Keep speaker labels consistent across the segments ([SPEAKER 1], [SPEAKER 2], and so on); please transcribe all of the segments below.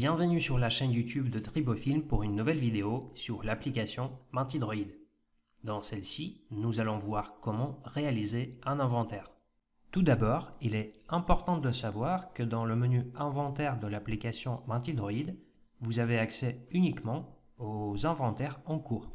[SPEAKER 1] Bienvenue sur la chaîne YouTube de Tribofilm pour une nouvelle vidéo sur l'application Mintidroid. Dans celle-ci, nous allons voir comment réaliser un inventaire. Tout d'abord, il est important de savoir que dans le menu Inventaire de l'application Mintidroid, vous avez accès uniquement aux inventaires en cours.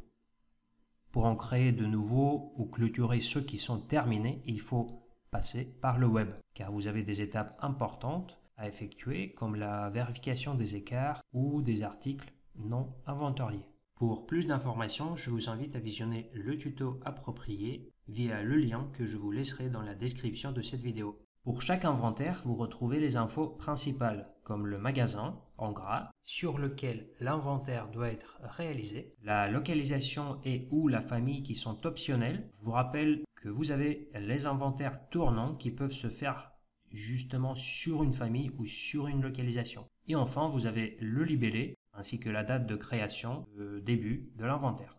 [SPEAKER 1] Pour en créer de nouveaux ou clôturer ceux qui sont terminés, il faut passer par le web, car vous avez des étapes importantes à effectuer comme la vérification des écarts ou des articles non inventoriés. Pour plus d'informations, je vous invite à visionner le tuto approprié via le lien que je vous laisserai dans la description de cette vidéo. Pour chaque inventaire, vous retrouvez les infos principales, comme le magasin, en gras, sur lequel l'inventaire doit être réalisé, la localisation et ou la famille qui sont optionnels. Je vous rappelle que vous avez les inventaires tournants qui peuvent se faire justement sur une famille ou sur une localisation. Et enfin, vous avez le libellé ainsi que la date de création, le début de l'inventaire.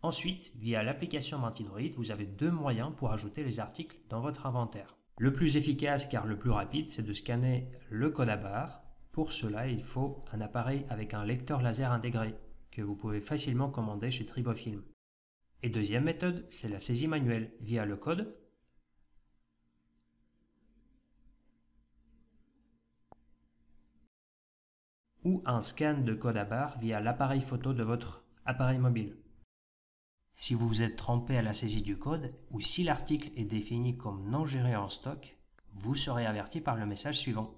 [SPEAKER 1] Ensuite, via l'application Mintidroid, vous avez deux moyens pour ajouter les articles dans votre inventaire. Le plus efficace car le plus rapide, c'est de scanner le code à barre. Pour cela, il faut un appareil avec un lecteur laser intégré que vous pouvez facilement commander chez Tribofilm. Et deuxième méthode, c'est la saisie manuelle via le code ou un scan de code à barre via l'appareil photo de votre appareil mobile. Si vous vous êtes trompé à la saisie du code ou si l'article est défini comme non géré en stock, vous serez averti par le message suivant.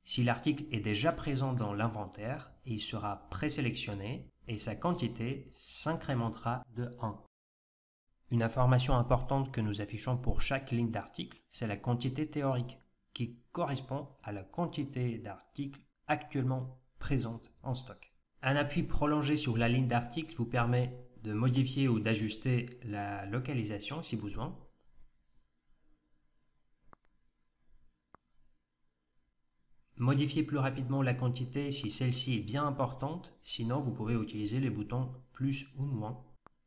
[SPEAKER 1] Si l'article est déjà présent dans l'inventaire, il sera présélectionné et sa quantité s'incrémentera de 1. Une information importante que nous affichons pour chaque ligne d'article, c'est la quantité théorique, qui correspond à la quantité d'articles actuellement présente en stock. Un appui prolongé sur la ligne d'article vous permet de modifier ou d'ajuster la localisation si besoin. Modifier plus rapidement la quantité si celle-ci est bien importante, sinon vous pouvez utiliser les boutons plus ou moins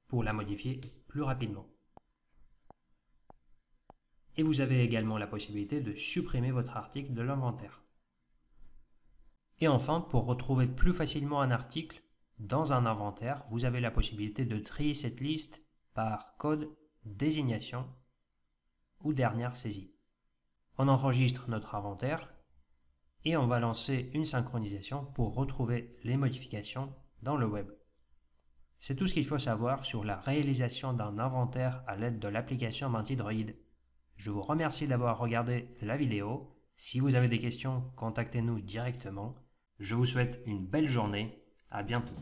[SPEAKER 1] pour la modifier plus rapidement. Et vous avez également la possibilité de supprimer votre article de l'inventaire. Et enfin, pour retrouver plus facilement un article dans un inventaire, vous avez la possibilité de trier cette liste par code, désignation ou dernière saisie. On enregistre notre inventaire et on va lancer une synchronisation pour retrouver les modifications dans le web. C'est tout ce qu'il faut savoir sur la réalisation d'un inventaire à l'aide de l'application Mintidroid. Je vous remercie d'avoir regardé la vidéo. Si vous avez des questions, contactez-nous directement. Je vous souhaite une belle journée. À bientôt.